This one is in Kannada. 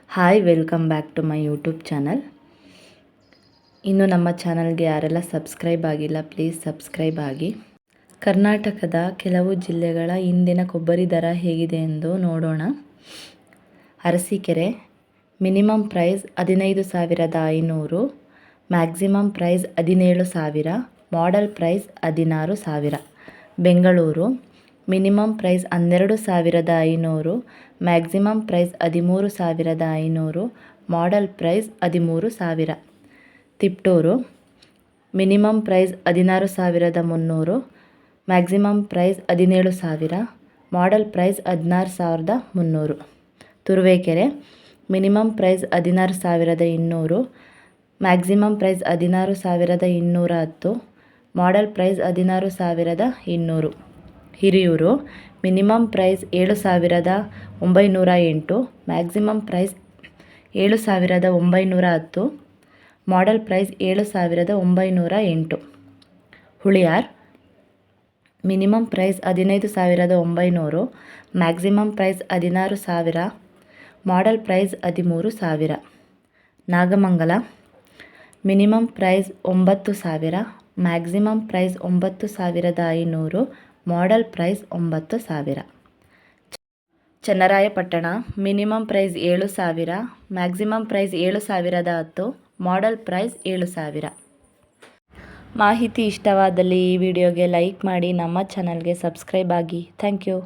Hi, welcome back to my YouTube channel. ಇನ್ನು ನಮ್ಮ ಚಾನಲ್ಗೆ ಯಾರೆಲ್ಲ ಸಬ್ಸ್ಕ್ರೈಬ್ ಆಗಿಲ್ಲ, ಪ್ಲೀಸ್ ಸಬ್ಸ್ಕ್ರೈಬ್ ಆಗಿ. ಕರ್ನಾಟಕದ ಕೆಲವು ಜಿಲ್ಲೆಗಳ ಇಂದಿನ ಕೊಬ್ಬರಿ ದರ ಹೇಗಿದೆ ಎಂದು ನೋಡೋಣ. Arsikere minimum price 15,500, maximum price 17,000, model price 16,000. Bengaluru minimum price 12,500, maximum price 13,500, model price 13,000. Tiptur minimum price 16,300, maximum price 17,000, model price 16,300. Turuvekere minimum price 16,200, maximum price 16,210, model price 16,200. Hiriyur minimum price 7,908, maximum price 7,910, model price 7,908. Huliyar minimum price 15,900, maximum price 16,000, model price 13,000. Nagamangala minimum price 9,000, maximum price 9,500, model price 9,000. Channarayapatna minimum price 7,000, maximum price 7,010, model price 7,000. ಮಾಹಿತಿ ಇಷ್ಟವಾದಲ್ಲಿ ಈ ವಿಡಿಯೋಗೆ ಲೈಕ್ ಮಾಡಿ, ನಮ್ಮ ಚಾನಲ್ಗೆ ಸಬ್ಸ್ಕ್ರೈಬ್ ಆಗಿ. Thank you.